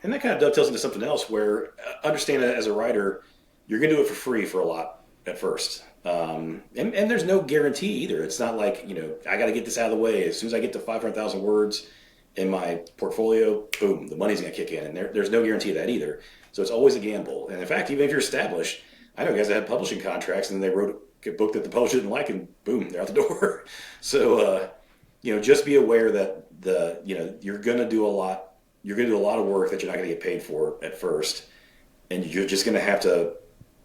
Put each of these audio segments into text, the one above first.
And that kind of dovetails into something else where understand that as a writer, you're going to do it for free for a lot at first. And there's no guarantee either. It's not like, I got to get this out of the way. As soon as I get to 500,000 words in my portfolio, boom, the money's going to kick in. And there's no guarantee of that either. So it's always a gamble. And in fact, even if you're established, I know guys that had publishing contracts and then they wrote a book that the publisher didn't like and boom, they're out the door. So, just be aware that you're going to do a lot. You're going to do a lot of work that you're not going to get paid for at first. And you're just going to have to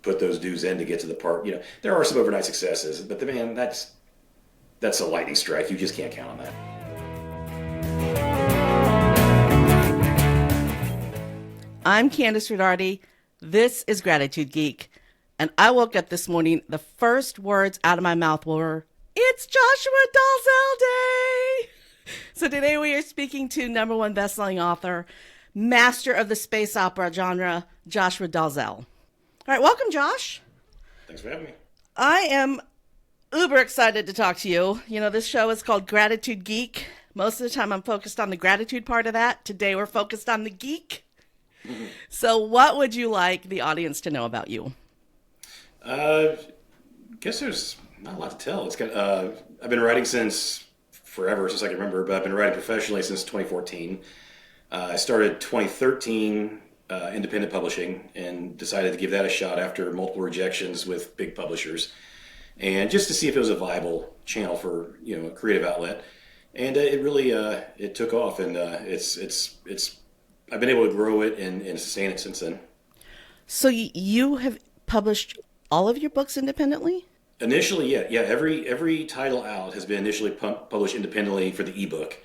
put those dues in to get to the part. There are some overnight successes, but that's a lightning strike. You just can't count on that. I'm Kandas Rodarte. This is Gratitude Geek. And I woke up this morning, the first words out of my mouth were, "It's Joshua Dalzelle Day!" So today we are speaking to #1 bestselling author, master of the space opera genre, Joshua Dalzelle. All right, welcome, Josh. Thanks for having me. I am uber excited to talk to you. This show is called Gratitude Geek. Most of the time I'm focused on the gratitude part of that. Today we're focused on the geek. Mm-hmm. So what would you like the audience to know about you? Guess there's not a lot to tell. I've been writing since forever, since I can remember, but I've been writing professionally since 2014. I started 2013 independent publishing and decided to give that a shot after multiple rejections with big publishers, and just to see if it was a viable channel for a creative outlet. And it really it took off, and it's I've been able to grow it and sustain it since then. So you have published all of your books independently? Initially, yeah. Every title out has been initially published independently for the ebook.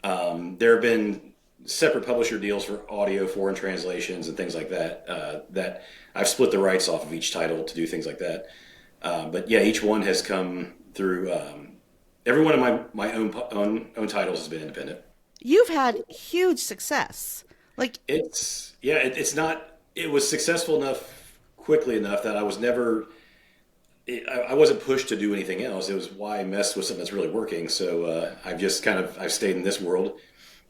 There have been separate publisher deals for audio, foreign translations, and things like that. That I've split the rights off of each title to do things like that. But yeah, each one has come through. Every one of my own titles has been independent. You've had huge success. It was successful enough, quickly enough that I wasn't pushed to do anything else. It was why mess with something that's really working. So I've stayed in this world,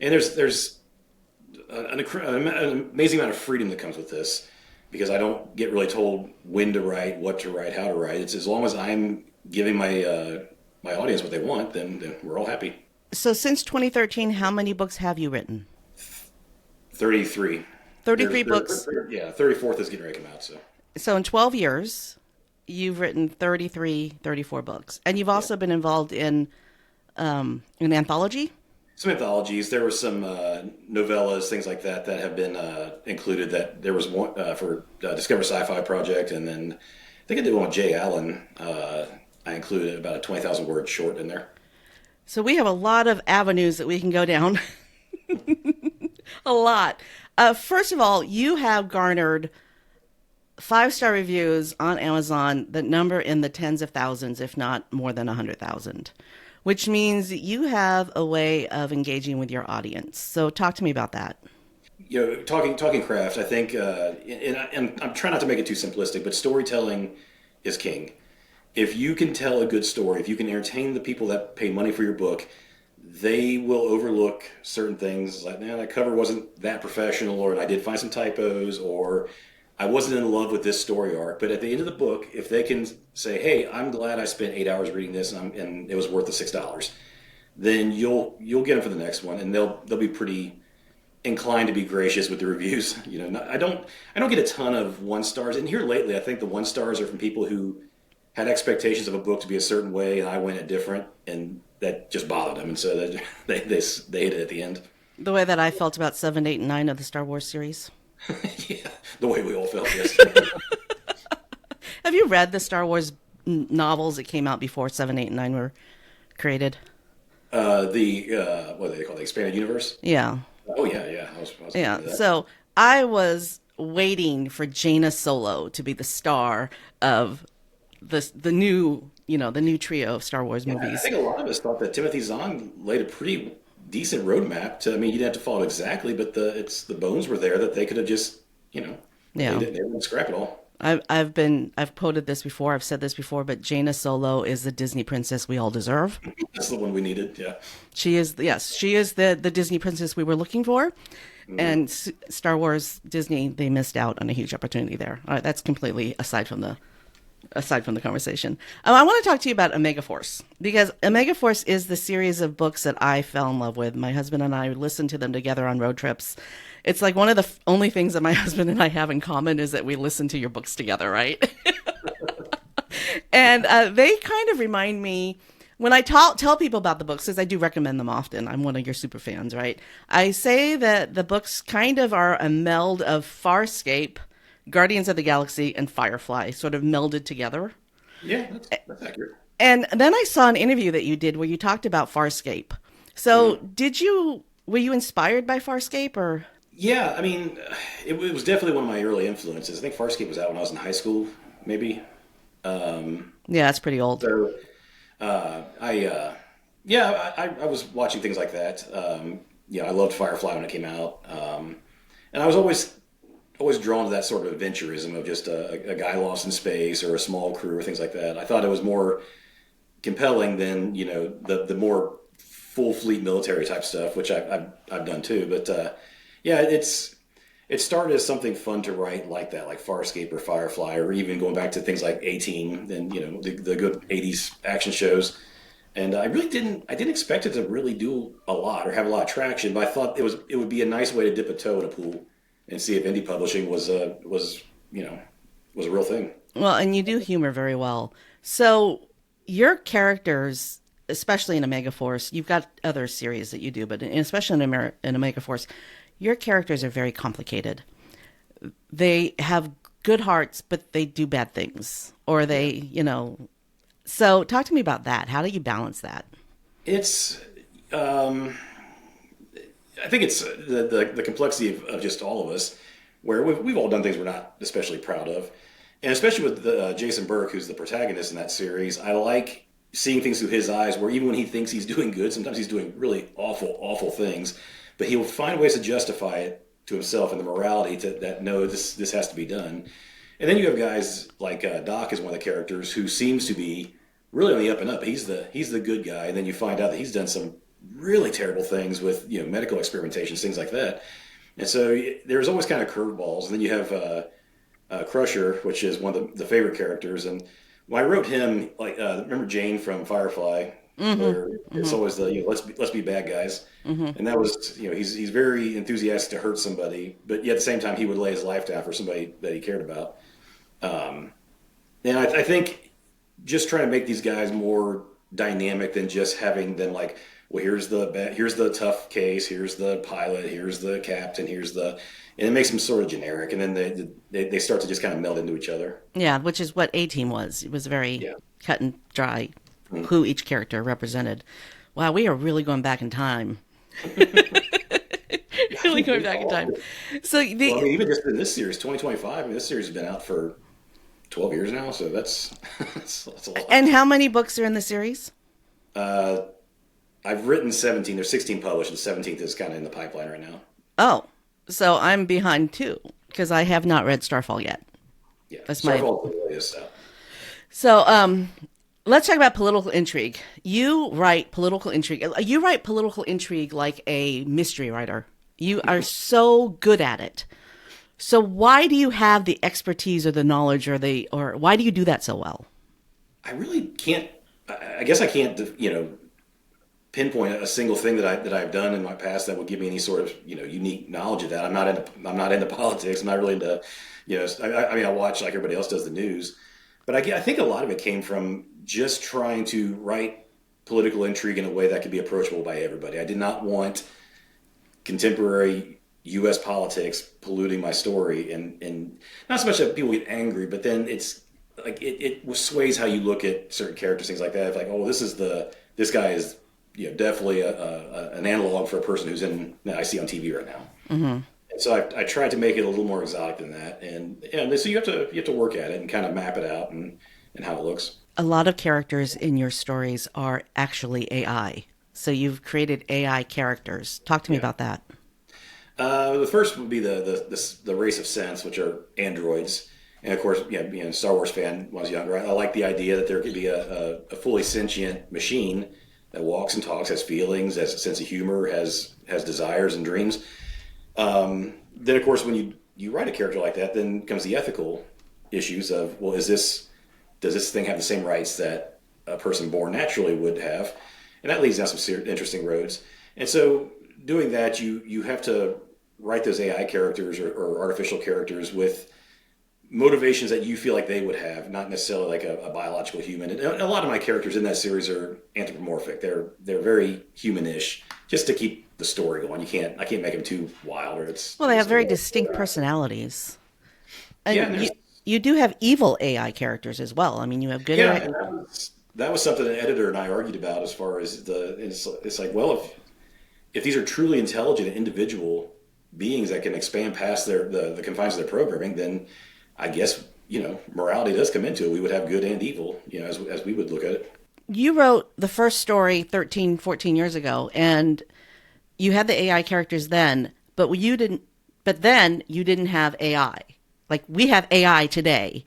and there's an amazing amount of freedom that comes with this, because I don't get really told when to write, what to write, how to write. It's as long as I'm giving my audience what they want, then we're all happy. So since 2013, how many books have you written? 33. 33 books. 34th is getting ready to come out. So in 12 years, you've written 34 books. And you've also been involved in an anthology? Some anthologies. There were some novellas, things like that have been included. That there was one for Discover Sci-Fi project, and then I think I did one with Jay Allen. I included about a 20,000 word short in there. So we have a lot of avenues that we can go down. A lot. First of all, you have garnered 5-star reviews on Amazon that number in the tens of thousands, if not more than 100,000, which means you have a way of engaging with your audience. So talk to me about that. Talking craft, I think, and I'm trying not to make it too simplistic, but storytelling is king. If you can tell a good story, if you can entertain the people that pay money for your book, they will overlook certain things like, that cover wasn't that professional, or I did find some typos, or I wasn't in love with this story arc. But at the end of the book, if they can say, hey, I'm glad I spent 8 hours reading this and it was worth the $6, then you'll get them for the next one, and they'll be pretty inclined to be gracious with the reviews. I don't get a ton of 1-stars. And here lately, I think the 1-stars are from people who had expectations of a book to be a certain way, and I went it different, and that just bothered them, and so they hit it at the end. The way that I felt about 7, 8, and 9 of the Star Wars series. Yeah, the way we all felt, yes. Have you read the Star Wars novels that came out before 7, 8, and 9 were created? What do they call the expanded universe? Yeah. Oh yeah. I was yeah. So I was waiting for Jaina Solo to be the star of the new trio of Star Wars movies. I think a lot of us thought that Timothy Zahn laid a pretty decent roadmap to. I mean, you didn't have to follow it exactly, but the bones were there that they could have just they didn't scrap it all. I've quoted this before. I've said this before, but Jaina Solo is the Disney princess we all deserve. That's the one we needed. Yeah, she is. Yes, she is the Disney princess we were looking for. And Star Wars, Disney, they missed out on a huge opportunity there. All right, that's completely aside from the conversation. I want to talk to you about Omega Force, because Omega Force is the series of books that I fell in love with. My husband and I listened to them together on road trips. It's like one of the only things that my husband and I have in common is that we listen to your books together, right? And they kind of remind me, when I tell people about the books, because I do recommend them often, I'm one of your super fans, right? I say that the books kind of are a meld of Farscape, Guardians of the Galaxy, and Firefly, sort of melded together. Yeah, that's accurate. And then I saw an interview that you did where you talked about Farscape. So were you inspired by Farscape, or? Yeah, I mean, it was definitely one of my early influences. I think Farscape was out when I was in high school, maybe. Yeah, it's pretty old. So, I was watching things like that. I loved Firefly when it came out. And I was always drawn to that sort of adventurism of just a guy lost in space or a small crew or things like that. I thought it was more compelling than, the more full fleet military type stuff, which I've done too. But, it started as something fun to write like that, like Farscape or Firefly, or even going back to things like A-Team and, the good 80s action shows. And I didn't expect it to really do a lot or have a lot of traction, but I thought it would be a nice way to dip a toe in a pool and see if indie publishing was a real thing. Well, and you do humor very well. So your characters, especially in Omega Force, you've got other series that you do, but especially in Omega Force, your characters are very complicated. They have good hearts, but they do bad things, or they, So talk to me about that. How do you balance that? It's, I think it's the complexity of just all of us, where we've all done things we're not especially proud of. And especially with Jason Burke, who's the protagonist in that series, I like seeing things through his eyes, where even when he thinks he's doing good, sometimes he's doing really awful, awful things. But he will find ways to justify it to himself and the morality that no, this has to be done. And then you have guys like Doc is one of the characters who seems to be really on the up and up. He's the good guy, and then you find out that he's done some really terrible things with medical experimentations, things like that. And so there's always kind of curveballs. And then you have Crusher, which is one of the favorite characters. And when I wrote him, like remember Jane from Firefly? Where it's always the let's be bad guys, and that was he's very enthusiastic to hurt somebody, but yet at the same time he would lay his life down for somebody that he cared about. And I think just trying to make these guys more dynamic than just having them like, well, here's the tough case, here's the pilot, here's the captain, and it makes them sort of generic, and then they start to just kind of meld into each other. Yeah, which is what A-Team was. It was very cut and dry. Who each character represented. Wow, we are really going back in time. Really going back in time. So even just in this series, 2025, this series has been out for 12 years now, so that's a lot. And how many books are in the series? I've written 17. There's 16 published, and 17th is kind of in the pipeline right now. Oh, so I'm behind too, because I have not read Starfall yet. Yeah, Starfall is the latest stuff. So, let's talk about political intrigue. You write political intrigue. You write political intrigue like a mystery writer. You are so good at it. So why do you have the expertise or the knowledge or why do you do that so well? I really can't. I guess I can't. Pinpoint a single thing that I've done in my past that would give me any sort of unique knowledge of that. I'm not into politics. I'm not really into I watch like everybody else does the news. But I think a lot of it came from just trying to write political intrigue in a way that could be approachable by everybody. I did not want contemporary U.S. politics polluting my story, and not so much that people get angry, but then it's like it sways how you look at certain characters, things like that. It's like, oh, this guy is definitely an analog for a person who's that I see on TV right now. Mm-hmm. And so I tried to make it a little more exotic than that, and so you have to work at it and kind of map it out and how it looks. A lot of characters in your stories are actually AI. So you've created AI characters. Talk to me about that. The first would be the race of sense, which are androids. And of course, being a Star Wars fan when I was younger, I liked the idea that there could be a fully sentient machine that walks and talks, has feelings, has a sense of humor, has desires and dreams. Then, of course, when you write a character like that, then comes the ethical issues of, well, does this thing have the same rights that a person born naturally would have? And that leads down some interesting roads. And so doing that, you have to write those AI characters or artificial characters with motivations that you feel like they would have, not necessarily like a biological human. And a lot of my characters in that series are anthropomorphic. They're very humanish, just to keep the story going. I can't make them too wild, or it's Well, they have very distinct personalities. And yeah. you do have evil AI characters as well. I mean, you have good Yeah, AI. and that was something an editor and I argued about as far as it's like, well, if these are truly intelligent individual beings that can expand past the confines of their programming, then I guess, morality does come into it. We would have good and evil, as we would look at it. You wrote the first story 13, 14 years ago, and you had the AI characters then, but then you didn't have AI. Like, we have AI today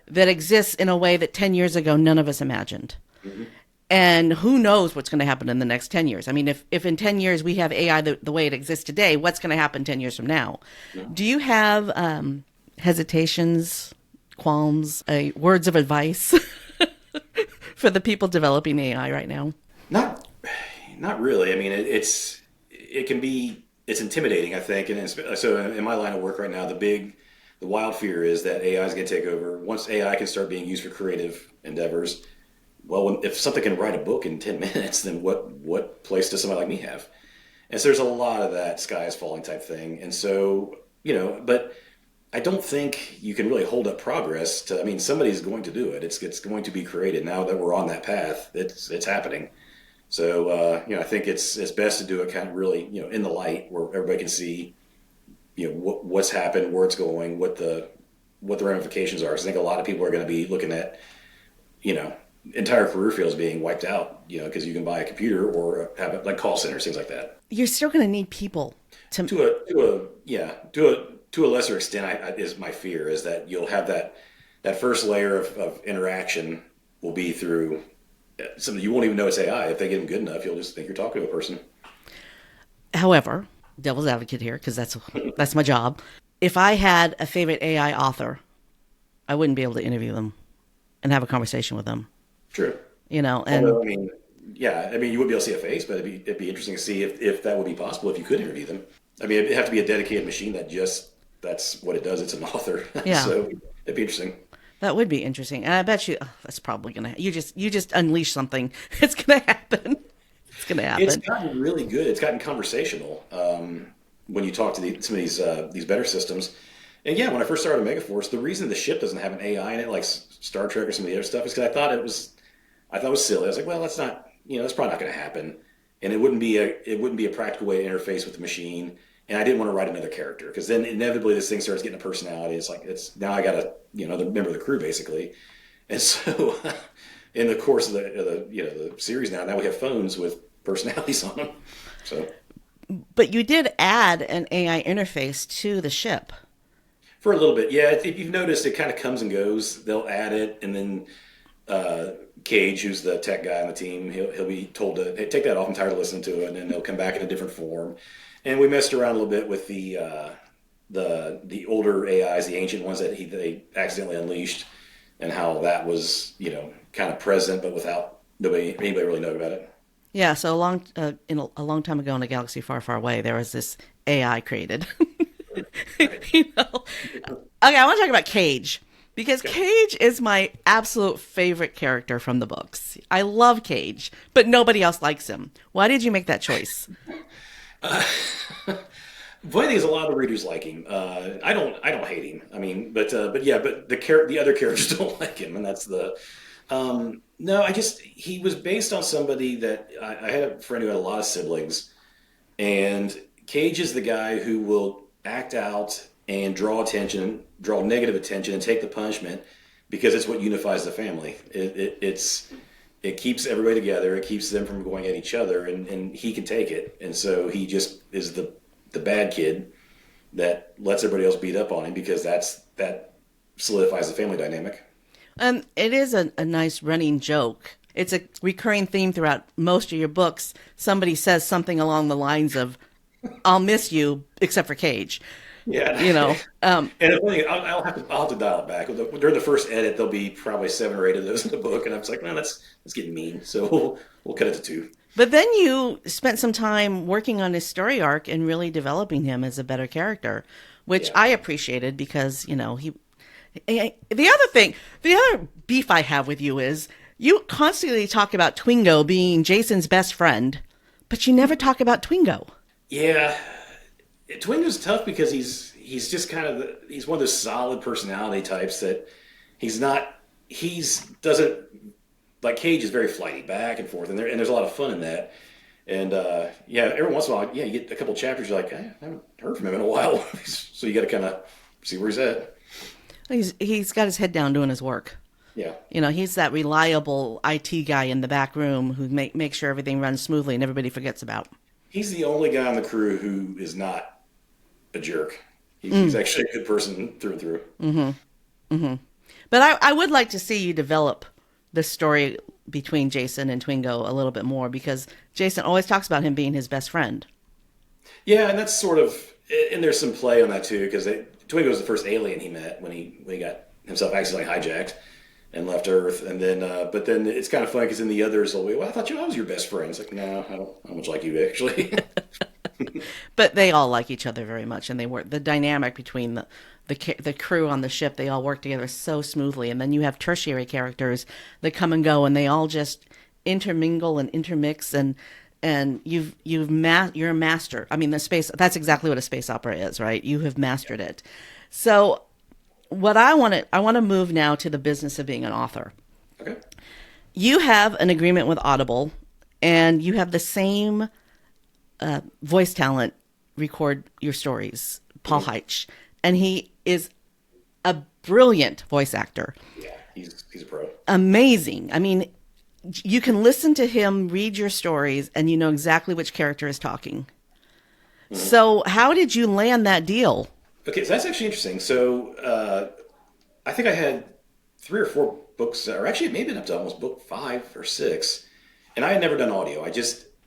that exists in a way that 10 years ago none of us imagined. Mm-hmm. And who knows what's going to happen in the next 10 years. I mean, if in 10 years we have AI the way it exists today, what's going to happen 10 years from now? Yeah. Do you have hesitations, qualms, words of advice for the people developing AI right now? Not really. I mean, it's intimidating, I think. And so in my line of work right now, the wild fear is that AI is going to take over. Once AI can start being used for creative endeavors, well, if something can write a book in 10 minutes, then what place does somebody like me have? And so there's a lot of that sky is falling type thing. And so, but I don't think you can really hold up progress somebody's going to do it. It's going to be created. Now that we're on that path, it's happening. So, I think it's best to do it kind of really, in the light where everybody can see, what's happened, where it's going, what the ramifications are. Because I think a lot of people are going to be looking at, entire career fields being wiped out, because you can buy a computer or have it like call centers, things like that. You're still going to need people to a lesser extent. Is my fear is that you'll have that first layer of interaction will be through something you won't even know it's AI. If they get them good enough, you'll just think you're talking to a person. However, devil's advocate here, because that's my job. If I had a favorite AI author, I wouldn't be able to interview them and have a conversation with them. True. And although, you wouldn't be able to see a face, but it'd be interesting to see if that would be possible if you could interview them. I mean, it'd have to be a dedicated machine that's what it does. It's an author. Yeah. So it'd be interesting. That would be interesting. And I bet you that's probably going to, you just unleash something. It's going to happen. It's going to happen. It's gotten really good. It's gotten conversational when you talk to some of these better systems. And yeah, when I first started Megaforce, the reason the ship doesn't have an AI in it, like Star Trek or some of the other stuff, is because I thought it was silly. I was like, well, that's not, that's probably not going to happen. And it wouldn't be a practical way to interface with the machine. And I didn't want to write another character because then inevitably this thing starts getting a personality. It's like, now I got to, the member of the crew basically. And so in the course of the series now we have phones with personalities on them. So. But you did add an AI interface to the ship. For a little bit. Yeah. If you've noticed, it kind of comes and goes. They'll add it. And then Cage, who's the tech guy on the team, he'll be told to, hey, take that off. I'm tired of listening to it. And then they'll come back in a different form. And we messed around a little bit with the older AIs, the ancient ones that they accidentally unleashed, and how that was kind of present, but without anybody really knowing about it. Yeah. So a long time ago in a galaxy far, far away, there was this AI created. Okay, I want to talk about Cage. Because Cage is my absolute favorite character from the books. I love Cage, but nobody else likes him. Why did you make that choice? Funny thing is, a lot of the readers like him. I don't hate him. I mean, but the other characters don't like him, and that's the. No, he was based on somebody that I had a friend who had a lot of siblings, and Cage is the guy who will act out and draw negative attention, and take the punishment because it's what unifies the family. It keeps everybody together. It keeps them from going at each other, and he can take it. And so he just is the bad kid that lets everybody else beat up on him because that solidifies the family dynamic. It is a nice running joke. It's a recurring theme throughout most of your books. Somebody says something along the lines of, I'll miss you, except for Cage. Yeah. You know, And the thing, I'll have to dial it back. During the first edit, there'll be probably 7 or 8 of those in the book, and I'm just like, man, that's getting mean. So we'll cut it to 2. but then you spent some time working on his story arc and really developing him as a better character, which Yeah. I appreciated because, he. The other beef I have with you is you constantly talk about Twingo being Jason's best friend, but you never talk about Twingo. Yeah. Twingo's tough because he's just kind of he's one of those solid personality types that he's doesn't like Cage is very flighty back and forth, and there's a lot of fun in that. And yeah, every once in a while, yeah, you get a couple chapters, you're like, I haven't heard from him in a while, so you got to kind of see where he's at. He's got his head down doing his work. Yeah. He's that reliable IT guy in the back room who makes sure everything runs smoothly and everybody forgets about. He's the only guy on the crew who is not a jerk. He's actually a good person through and through. But I would like to see you develop the story between Jason and Twingo a little bit more because Jason always talks about him being his best friend. Yeah, and that's sort of, and there's some play on that too because Twingo was the first alien he met when he got himself accidentally hijacked and left Earth, and then but then it's kind of funny because in the others, well, I thought I was your best friend. It's like, no, I don't much like you actually. But they all like each other very much, and they work the dynamic between the crew on the ship. They all work together so smoothly, and then you have tertiary characters that come and go, and they all just intermingle and intermix, and you're a master. I mean, that's exactly what a space opera is, right? You have mastered it. So, what I want to move now to the business of being an author. Okay. You have an agreement with Audible, and you have the same voice talent record your stories, Paul Heitch, and he is a brilliant voice actor. Yeah, he's a pro. Amazing. I mean, you can listen to him read your stories, and you know exactly which character is talking. Mm-hmm. So, how did you land that deal? Okay, so that's actually interesting. So, I think I had 3 or 4 books, or actually it may have been up to almost book 5 or 6, and I had never done audio.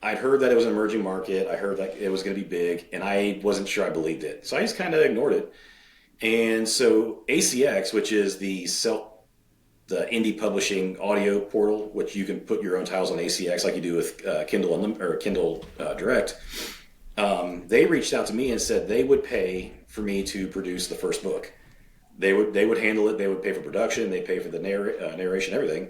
I'd heard that it was an emerging market. I heard that it was going to be big, and I wasn't sure I believed it. So I just kind of ignored it. And so ACX, which is the indie publishing audio portal, which you can put your own titles on ACX like you do with Kindle Direct, they reached out to me and said they would pay for me to produce the first book. They would handle it. They would pay for production. They pay for the narration, everything.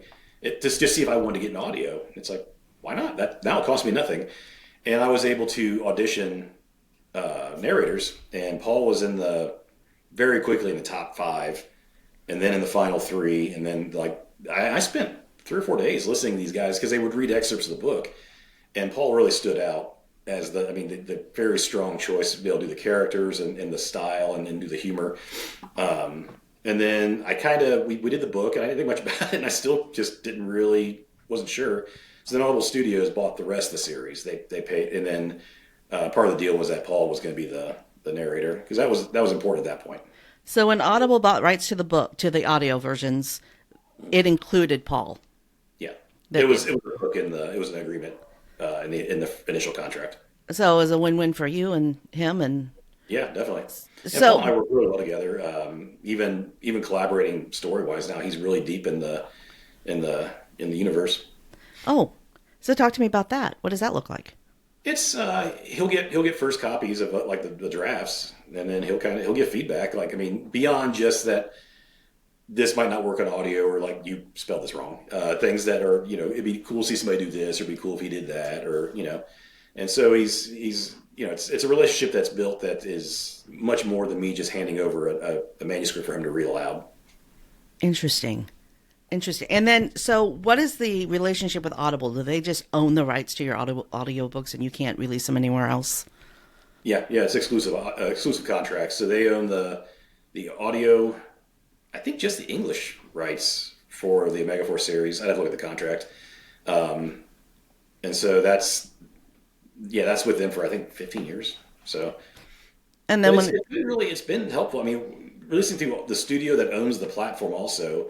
Just see if I wanted to get in audio. It's like, why not? That now it cost me nothing. And I was able to audition narrators, and Paul was very quickly in the top 5, and then in the final 3, and then I spent 3 or 4 days listening to these guys because they would read excerpts of the book, and Paul really stood out as the very strong choice to be able to do the characters and the style and do the humor. And then we did the book, and I didn't think much about it, and I still just wasn't sure. So then Audible Studios bought the rest of the series. They paid, and then part of the deal was that Paul was going to be the narrator because that was important at that point. So when Audible bought rights to the book, to the audio versions, it included Paul. Yeah, it was a book it was an agreement in the initial contract. So it was a win-win for you and him, and yeah, definitely. So Paul and I work really well together. Even collaborating story-wise now, he's really deep in the universe. Oh, so talk to me about that. What does that look like? It's he'll get first copies of the drafts, and then he'll give feedback. Beyond just that, this might not work on audio, or you spelled this wrong. Things that are it'd be cool to see somebody do this, or it'd be cool if he did that, or And so he's it's a relationship that's built that is much more than me just handing over a manuscript for him to read aloud. Interesting. And then, so what is the relationship with Audible? Do they just own the rights to your audiobooks and you can't release them anywhere else? Yeah, it's exclusive contracts. So they own the audio, I think just the English rights for the Omega Force series. I'd have to look at the contract. And so that's with them for I think 15 years. So, and then it's been helpful. I mean, releasing through the studio that owns the platform also.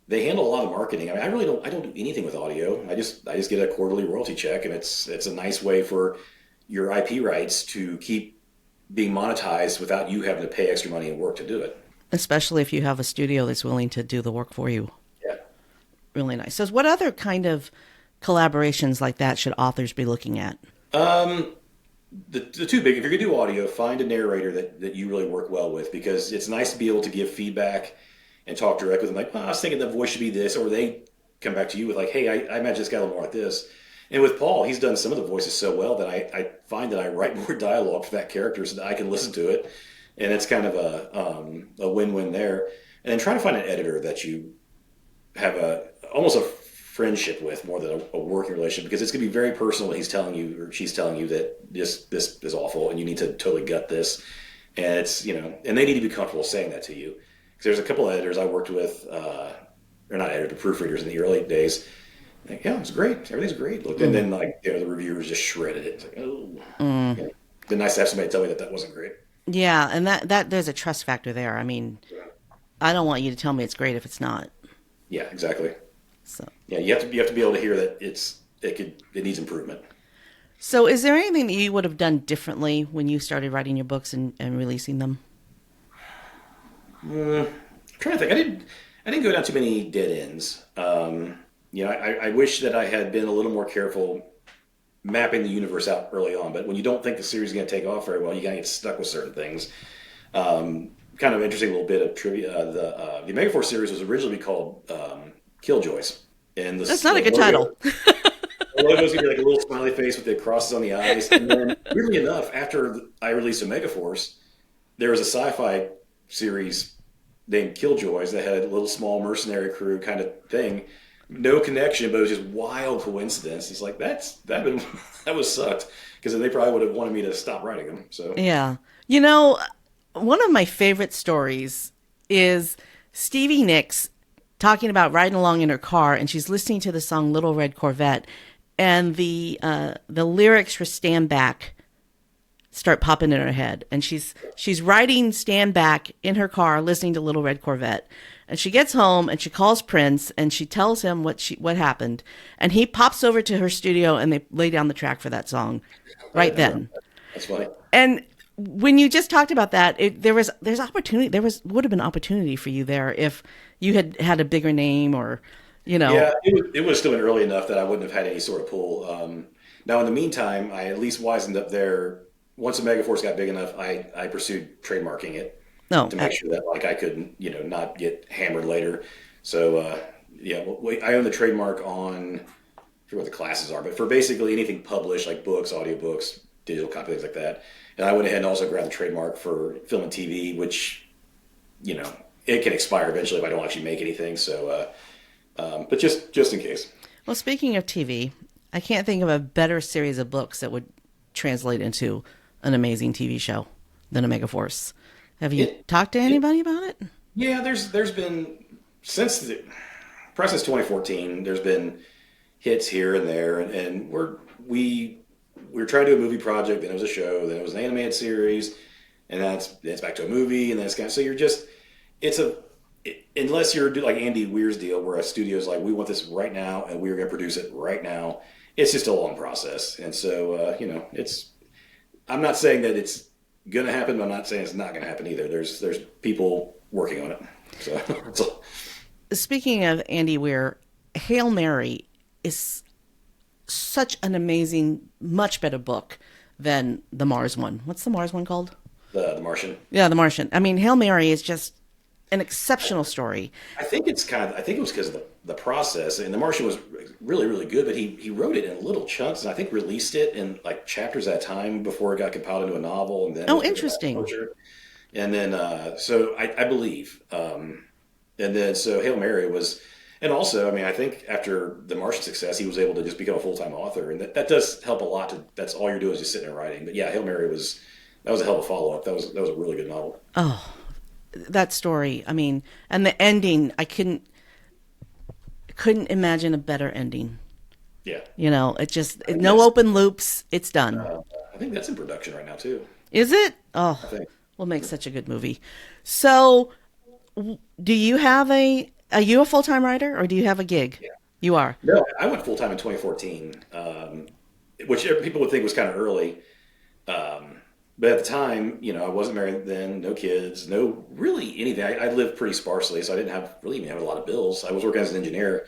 They handle a lot of marketing. I don't do anything with audio. I just get a quarterly royalty check, and it's a nice way for your IP rights to keep being monetized without you having to pay extra money and work to do it. Especially if you have a studio that's willing to do the work for you. Yeah. Really nice. So what other kind of collaborations like that should authors be looking at? The two big, if you're going to do audio, find a narrator that you really work well with, because it's nice to be able to give feedback and talk directly with them. Like, I was thinking the voice should be this, or they come back to you with like, hey, I imagine this guy a little more like this. And with Paul, he's done some of the voices so well that I find that I write more dialogue for that character so that I can listen to it. And it's kind of a win-win there. And then trying to find an editor that you have almost a friendship with more than a working relationship, because it's going to be very personal when he's telling you or she's telling you that this is awful and you need to totally gut this. And it's, and they need to be comfortable saying that to you. Because there's a couple of editors I worked with, or not editors, but proofreaders in the early days. Like, yeah, it's great. Everything's great. Look, and then the reviewers just shredded it. It's like, oh, yeah. It's been nice to have somebody tell me that wasn't great. Yeah, and that there's a trust factor there. I mean, I don't want you to tell me it's great if it's not. Yeah, exactly. So yeah, you have to be able to hear that it needs improvement. So is there anything that you would have done differently when you started writing your books and releasing them? I'm trying to think. I didn't go down too many dead ends. I wish that I had been a little more careful mapping the universe out early on. But when you don't think the series is going to take off very well, you got to get stuck with certain things. Kind of interesting little bit of trivia. The Megaforce series was originally called Killjoys. And that's not a good title. The logo's going to be like a little smiley face with the crosses on the eyes. And then, weirdly enough, after I released a Megaforce, there was a Sci-Fi series named Killjoys that had a little small mercenary crew kind of thing. No connection, but it was just wild coincidence. It's like that was sucked, because then they probably would have wanted me to stop writing them. So yeah, one of my favorite stories is Stevie Nicks talking about riding along in her car, and she's listening to the song "Little Red Corvette," and the lyrics for "Stand Back" start popping in her head, and she's writing "Stand Back" in her car, listening to "Little Red Corvette." And she gets home and she calls Prince and she tells him what happened. And he pops over to her studio and they lay down the track for that song right then. That's funny. And when you just talked about that, there's opportunity. Would have been opportunity for you there if you had a bigger name or, Yeah, it was still early enough that I wouldn't have had any sort of pull. Now, in the meantime, I at least wisened up there. Once the Megaforce got big enough, I pursued trademarking it. To make sure that I couldn't, not get hammered later. So, I own the trademark on, I forget what the classes are, but for basically anything published, like books, audiobooks, digital copy, things like that. And I went ahead and also grabbed the trademark for film and TV, which, it can expire eventually if I don't actually make anything. So, but just in case. Well, speaking of TV, I can't think of a better series of books that would translate into an amazing TV show than a Megaforce. Have you talked to anybody about it? Yeah, there's been since 2014. There's been hits here and there, and we're trying to do a movie project. Then it was a show. Then it was an animated series, and then it's back to a movie, and then it's kind of so unless you're like Andy Weir's deal, where a studio's like, we want this right now, and we're going to produce it right now. It's just a long process, and so I'm not saying that it's going to happen, but I'm not saying it's not going to happen either. There's people working on it. So, Speaking of Andy Weir, Hail Mary is such an amazing, much better book than the Mars one. What's the Mars one called? The Martian. Yeah, The Martian. I mean, Hail Mary is just an exceptional story. I think it was because of the process, and The Martian was really, really good, but he wrote it in little chunks, and I think released it in like chapters at a time before it got compiled into a novel. And then interesting. And then, so I believe, and then so Hail Mary was, and also, I mean, I think after The Martian success, he was able to just become a full-time author, and that does help a lot. That's all you're doing is just sitting there writing. But yeah, Hail Mary was a hell of a follow-up. That was a really good novel. Oh, that story. I mean, and the ending, I couldn't imagine a better ending. Yeah. It just, no open loops. It's done. I think that's in production right now too. Is it? Oh, I think. Will make such a good movie. So do you have are you a full-time writer or do you have a gig? Yeah. You are? No, I went full-time in 2014, which people would think was kind of early. But at the time, I wasn't married then, no kids, no really anything. I lived pretty sparsely, so I didn't have really even have a lot of bills. I was working as an engineer,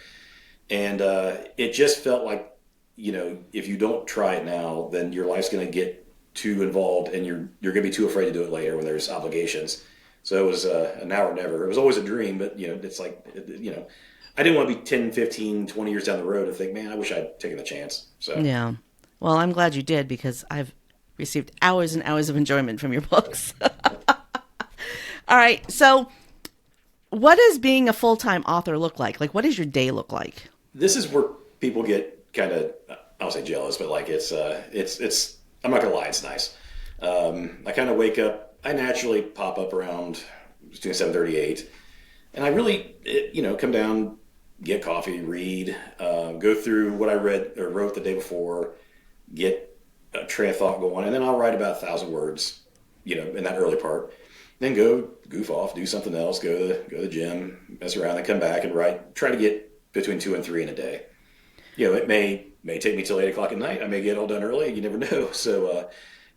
and it just felt like, if you don't try it now, then your life's going to get too involved, and you're going to be too afraid to do it later when there's obligations. So it was a now or never. It was always a dream, but it's like, I didn't want to be 10, 15, 20 years down the road and think, man, I wish I'd taken the chance. So Yeah. Well, I'm glad you did because I've received hours and hours of enjoyment from your books. All right. So, what does being a full-time author look like? Like, what does your day look like? this is where people get kind of, I don't say jealous, but like it's I'm not gonna lie, it's nice. I kind of wake up. I naturally pop up around between 7:38, and I really, come down, get coffee, read, go through what I read or wrote the day before, get a train of thought going, and then I'll write about 1,000 words, in that early part. Then go goof off, do something else, go to the gym, mess around, then come back and write. Try to get between 2 and 3 in a day. It may take me till 8 o'clock at night. I may get all done early. You never know. So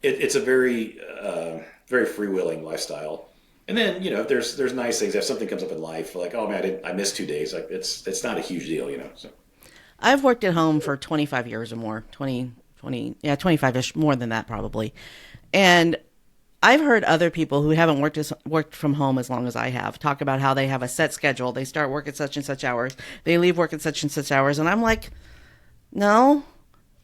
it's a very very freewheeling lifestyle. And then if there's nice things, if something comes up in life, like, oh man, I missed 2 days, like it's not a huge deal. So I've worked at home for 25 years or more, 25-ish, more than that probably. And I've heard other people who haven't worked from home as long as I have talk about how they have a set schedule. They start work at such and such hours. They leave work at such and such hours. And I'm like, no,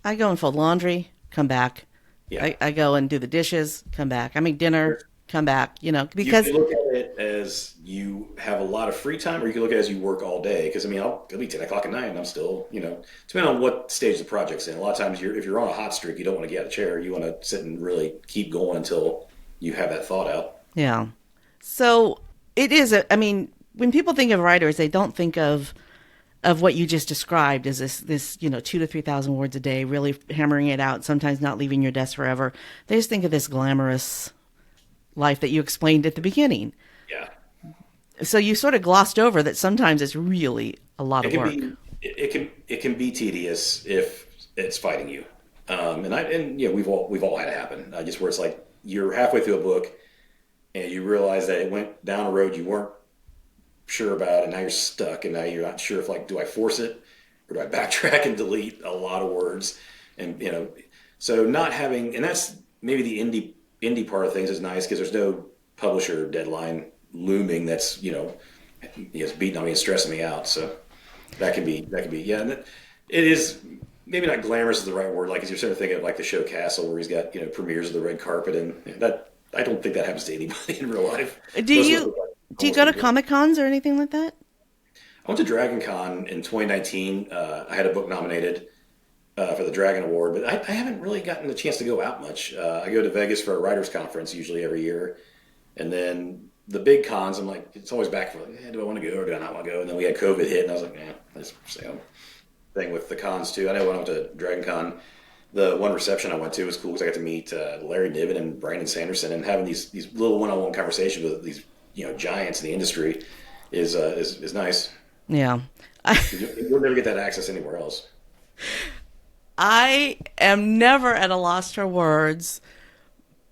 I go and fold laundry, come back. yeah. I go and do the dishes, come back. I make dinner, come back, because You can look at it as you have a lot of free time, or you can look at it as you work all day. Because it'll be 10 o'clock at night, and I'm still, depending on what stage the project's in. A lot of times, if you're on a hot streak, you don't want to get out of the chair. You want to sit and really keep going until you have that thought out. yeah. So it is, when people think of writers, they don't think of what you just described as this 2,000 to 3,000 words a day, really hammering it out, sometimes not leaving your desk forever. They just think of this glamorous life that you explained at the beginning. Yeah. So you sort of glossed over that sometimes it's really a lot of work. It can be tedious if it's fighting you. We've all had it happen. Just where it's like you're halfway through a book and you realize that it went down a road you weren't sure about, and now you're stuck, and now you're not sure if, like, do I force it or do I backtrack and delete a lot of words? And so not having, and that's maybe the indie part of things is nice because there's no publisher deadline looming that's beating on me and stressing me out. So that can be yeah. And it is maybe not glamorous is the right word. Like, as you're sort of thinking of like the show Castle, where he's got premieres of the red carpet, and that I don't think that happens to anybody in real life. Do you go to Comic Cons or anything like that? I went to Dragon Con in 2019. I had a book nominated for the Dragon Award, but I haven't really gotten the chance to go out much. I go to Vegas for a writers conference usually every year, and then the big cons, I'm like, it's always back for like, do I want to go or do I not want to go? And then we had COVID hit, and I was like, let's stay home. Thing with the cons too. I know when I went to Dragon Con, the one reception I went to was cool because I got to meet Larry Niven and Brandon Sanderson, and having these little one-on-one conversations with these giants in the industry is nice. Yeah. You'll never get that access anywhere else. I am never at a loss for words,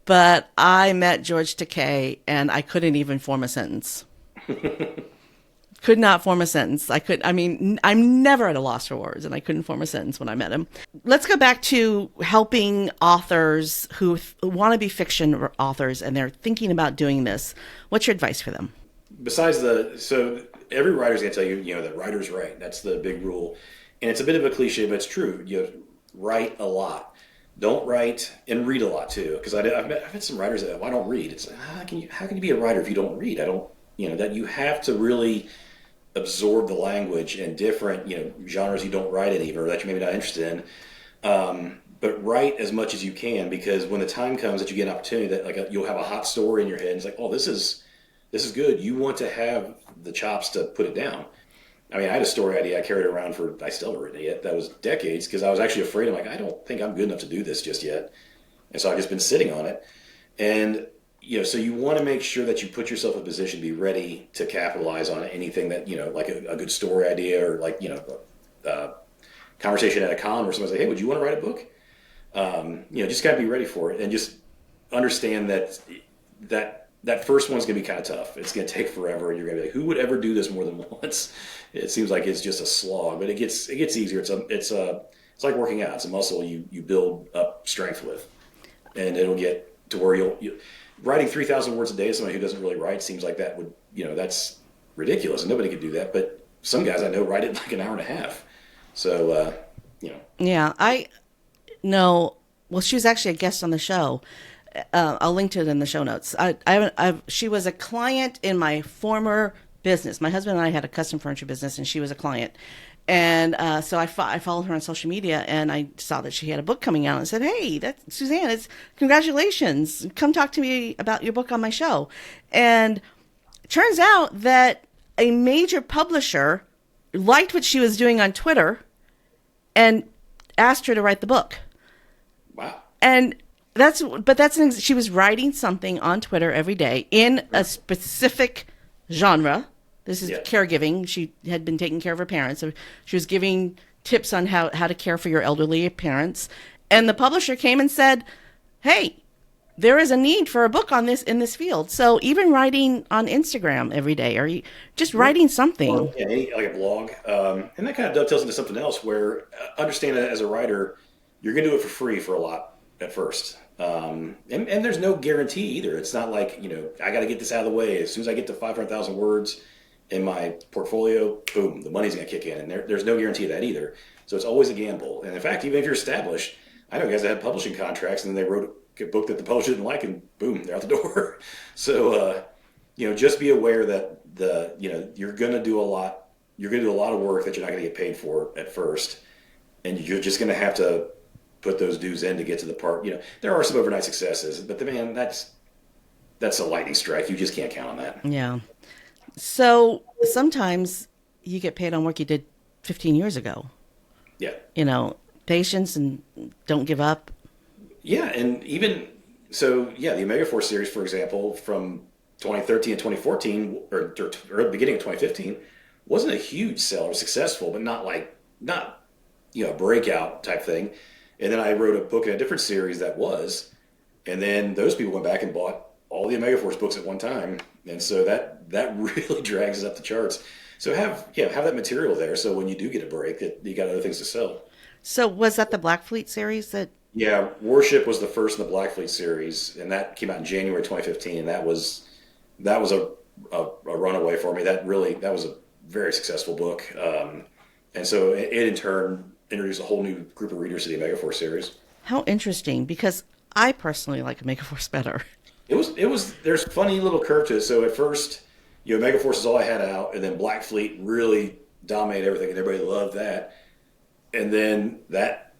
but I met George Takei and I couldn't even form a sentence. Could not form a sentence. I'm never at a loss for words, and I couldn't form a sentence when I met him. Let's go back to helping authors who want to be fiction authors and they're thinking about doing this. What's your advice for them? Besides so every writer's going to tell you, that writers write. That's the big rule. And it's a bit of a cliche, but it's true. Write a lot. Don't write, and read a lot too. Because I've met some writers that, I don't read. It's like, how can you be a writer if you don't read? That you have to really absorb the language and different, genres you don't write in even, or that you're maybe not interested in. But write as much as you can, because when the time comes that you get an opportunity that like you'll have a hot story in your head, and it's like, oh, this is good. You want to have the chops to put it down. I mean, I had a story idea I carried around I still haven't written it yet. That was decades, because I was actually afraid. I'm like, I don't think I'm good enough to do this just yet. And so I've just been sitting on it. And so you want to make sure that you put yourself in a position to be ready to capitalize on anything that, like a good story idea, or like, conversation at a con where somebody's like, hey, would you want to write a book? Just got to be ready for it and just understand that first one's going to be kind of tough. It's going to take forever, and you're going to be like, who would ever do this more than once? It seems like it's just a slog, but it gets easier. It's like working out. It's a muscle you build up strength with, and it'll get to where you writing 3,000 words a day. Somebody who doesn't really write seems like that would that's ridiculous, and nobody could do that. But some guys I know write it in like an hour and a half. So Yeah, I know. Well, she was actually a guest on the show. I'll link to it in the show notes. She was a client in my former business. My husband and I had a custom furniture business, and she was a client. And so I followed her on social media, and I saw that she had a book coming out, and said, "Hey, that's Suzanne. It's congratulations. Come talk to me about your book on my show." And it turns out that a major publisher liked what she was doing on Twitter and asked her to write the book. Wow. And she was writing something on Twitter every day in a specific genre. This is caregiving. She had been taking care of her parents. So she was giving tips on how to care for your elderly parents. And the publisher came and said, "Hey, there is a need for a book on this in this field." So even writing on Instagram every day, or just writing something. Or, like a blog. And that kind of dovetails into something else where understand that as a writer, you're going to do it for free for a lot at first. And there's no guarantee either. It's not like, I got to get this out of the way. As soon as I get to 500,000 words in my portfolio, boom, the money's going to kick in. And there's no guarantee of that either. So it's always a gamble. And in fact, even if you're established, I know guys that had publishing contracts and then they wrote a book that the publisher didn't like and boom, they're out the door. So, just be aware that you're going to do a lot. You're going to do a lot of work that you're not going to get paid for at first. And you're just going to have to put those dues in to get to the part. There are some overnight successes, but that's a lightning strike. You just can't count on that. Yeah. So sometimes you get paid on work you did 15 years ago. Yeah. Patience and don't give up. Yeah, and even so, the Omega Force series, for example, from 2013 and 2014, or the beginning of 2015, wasn't a huge seller, successful, but not a breakout type thing. And then I wrote a book in a different series that was, and then those people went back and bought all the Omega Force books at one time, and so that really drags us up the charts. So have that material there, so when you do get a break, that you got other things to sell. So was that the Black Fleet series that? Yeah, Worship was the first in the Black Fleet series, and that came out in January 2015, and that was a runaway for me. That was a very successful book, and so it in turn introduced a whole new group of readers to the Omega Force series. How interesting, because I personally like Omega Force better. It was there's a funny little curve to it. So at first, Omega Force is all I had out, and then Black Fleet really dominated everything, and everybody loved that. And then that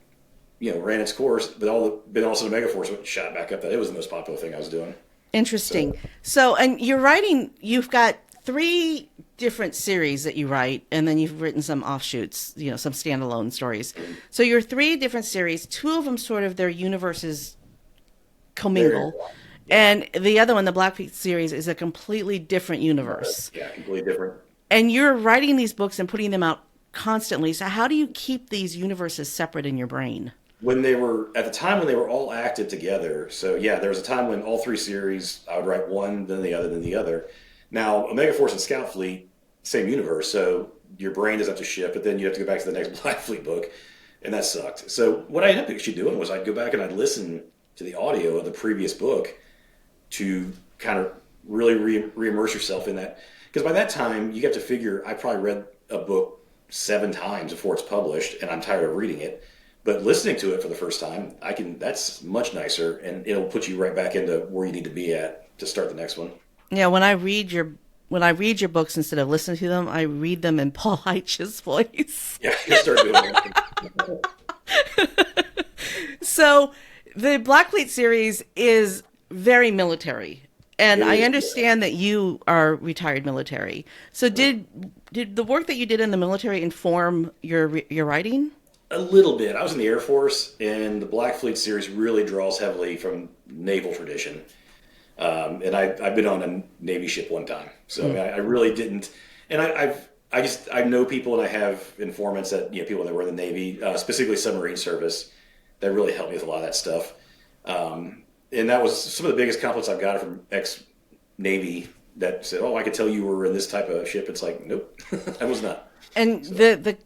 ran its course, but also the Omega Force went shot back up. That it was the most popular thing I was doing. Interesting. So, and you're writing. You've got 3 different series that you write, and then you've written some offshoots, some standalone stories. So your 3 different series, 2 of them sort of their universes commingle, and the other one, the Black Fleet series, is a completely different universe. Yeah, completely different. And you're writing these books and putting them out constantly. So how do you keep these universes separate in your brain? At the time when they were all active together. So there was a time when all 3 series, I would write one, then the other, then the other. Now, Omega Force and Scout Fleet, same universe, so your brain doesn't have to shift, but then you have to go back to the next Black Fleet book, and that sucked. So what I ended up actually doing was I'd go back and I'd listen to the audio of the previous book to kind of really re-immerse yourself in that. Because by that time, you have to figure, I probably read a book 7 times before it's published, and I'm tired of reading it. But listening to it for the first time, that's much nicer, and it'll put you right back into where you need to be at to start the next one. Yeah, when I read your books instead of listening to them, I read them in Paul Heich's voice. Yeah, you start doing that. So the Black Fleet series is very military, and I understand that you are retired military. So did the work that you did in the military inform your writing? A little bit. I was in the Air Force, and the Black Fleet series really draws heavily from naval tradition. And I've been on a Navy ship one time, so I really didn't. And I know people, and I have informants that people that were in the Navy, specifically submarine service, that really helped me with a lot of that stuff. And that was some of the biggest compliments I've got from ex-Navy that said, "Oh, I could tell you were in this type of ship." It's like, nope, I was not. And the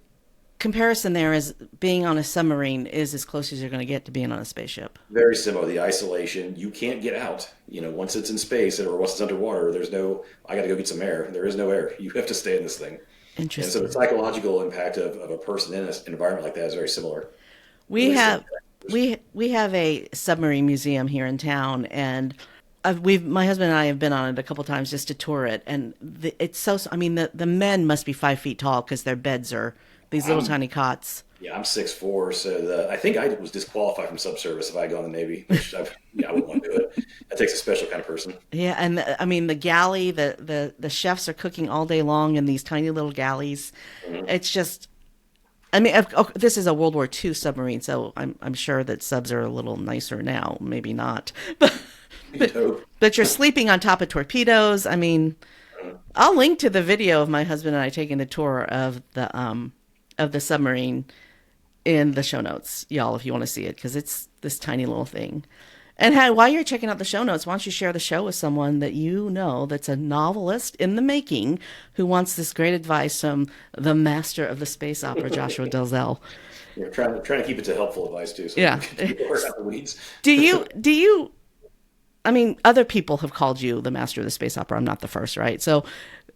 comparison there is being on a submarine is as close as you're going to get to being on a spaceship. Very similar. The isolation, you can't get out. Once it's in space or once it's underwater, there's no, I got to go get some air. There is no air. You have to stay in this thing. Interesting. And so the psychological impact of a person in an environment like that is very similar. We have a submarine museum here in town, and my husband and I have been on it a couple times just to tour it, and it's so. I mean, the men must be 5 feet tall because their beds are these little tiny cots. Yeah, I'm 6'4", so I think I was disqualified from subservice if I had gone to the Navy. Which I wouldn't want to do it. That takes a special kind of person. Yeah, and I mean the galley, the chefs are cooking all day long in these tiny little galleys. Mm-hmm. It's just, I mean, this is a World War II submarine, so I'm sure that subs are a little nicer now. Maybe not, but you're sleeping on top of torpedoes. I mean, I'll link to the video of my husband and I taking the tour of the submarine in the show notes, y'all, if you want to see it, because it's this tiny little thing. And while you're checking out the show notes, why don't you share the show with someone that you know that's a novelist in the making who wants this great advice from the master of the space opera, Joshua Dalzelle. You're trying to keep it to helpful advice too. So yeah. Out the weeds. Do you? I mean, other people have called you the master of the space opera. I'm not the first, right? So,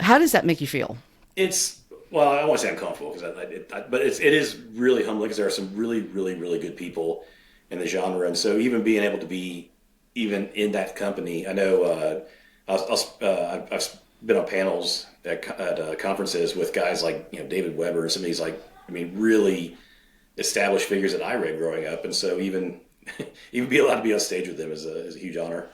how does that make you feel? Well, I don't want to say uncomfortable, but it is really humbling because there are some really, really, really good people in the genre, and so even being able to be even in that company, I know I've been on panels at conferences with guys like David Weber and some of these really established figures that I read growing up, and so even be allowed to be on stage with them is a huge honor.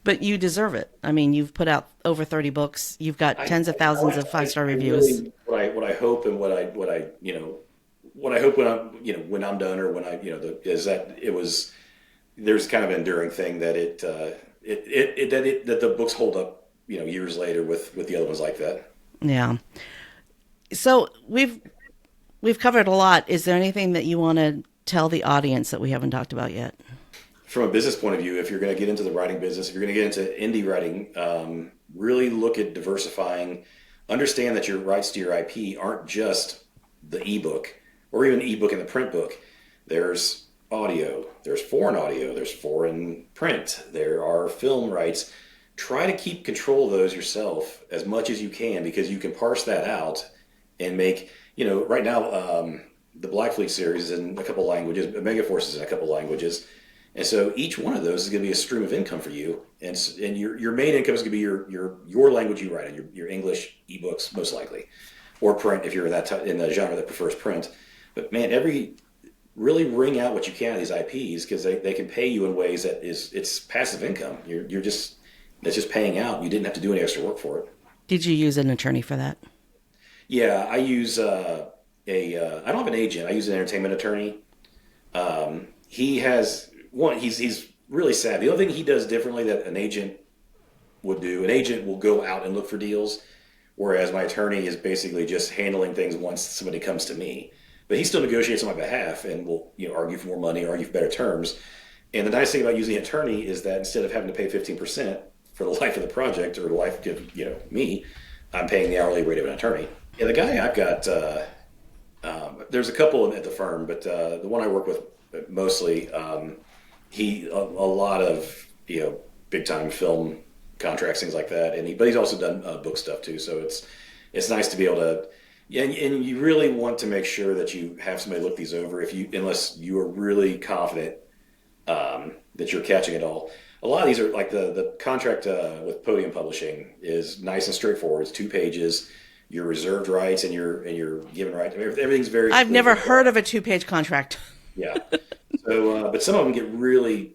But you deserve it. I mean, you've put out over 30 books. You've got tens of thousands of 5-star reviews. Really, what I hope and what I hope when I'm done or when is that there's kind of an enduring thing that that the books hold up years later with the other ones like that. Yeah. So we've covered a lot. Is there anything that you want to tell the audience that we haven't talked about yet? From a business point of view, if you're going to get into the writing business, if you're going to get into indie writing, really look at diversifying. Understand that your rights to your IP aren't just the ebook or even ebook in the print book. There's audio, there's foreign print, there are film rights. Try to keep control of those yourself as much as you can, because you can parse that out and make, right now, the Black Fleet series is in a couple languages, Megaforce is in a couple languages. And so each one of those is going to be a stream of income for you, and your main income is going to be your language you write in, your English ebooks most likely, or print if you're in the genre that prefers print. But man, really wring out what you can of these IPs, because they can pay you in ways that it's passive income. It's just paying out. You didn't have to do any extra work for it. Did you use an attorney for that? Yeah, I use I don't have an agent. I use an entertainment attorney. He's really sad. The only thing he does differently that an agent would do, an agent will go out and look for deals, whereas my attorney is basically just handling things once somebody comes to me. But he still negotiates on my behalf and will argue for more money, argue for better terms. And the nice thing about using an attorney is that instead of having to pay 15% for the life of the project or the life of me, I'm paying the hourly rate of an attorney. Yeah, the guy I've got, there's a couple at the firm, but the one I work with mostly, he a lot of big time film contracts, things like that, but he's also done book stuff too. So it's nice to be able to, and you really want to make sure that you have somebody look these over unless you are really confident that you're catching it all. A lot of these are like the contract with Podium Publishing is nice and straightforward. It's 2 pages. Your reserved rights and your given rights. Everything's very. I've never heard of a 2-page contract. Yeah. So, but some of them get really,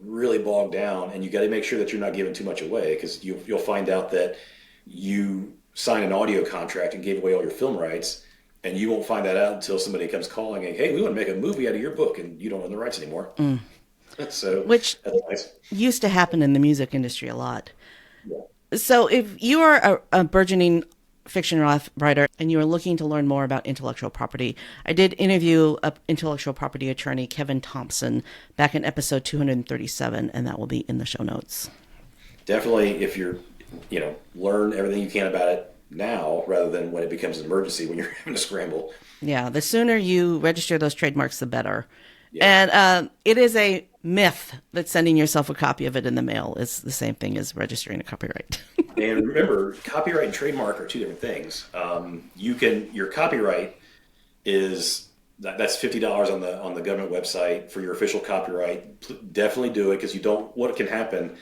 really bogged down, and you got to make sure that you're not giving too much away, because you'll find out that you sign an audio contract and gave away all your film rights, and you won't find that out until somebody comes calling and, hey, we want to make a movie out of your book, and you don't own the rights anymore. Mm. So, which that's nice. Used to happen in the music industry a lot. Yeah. So if you are a burgeoning fiction writer and you are looking to learn more about intellectual property, I did interview an intellectual property attorney, Kevin Thompson, back in episode 237, and that will be in the show notes. Definitely, if you're, learn everything you can about it now rather than when it becomes an emergency when you're having to scramble. Yeah, the sooner you register those trademarks, the better. Yeah. And it is a myth that sending yourself a copy of it in the mail is the same thing as registering a copyright. And remember, copyright and trademark are two different things. Your copyright that's $50 on the government website for your official copyright. Definitely do it, because what can happen,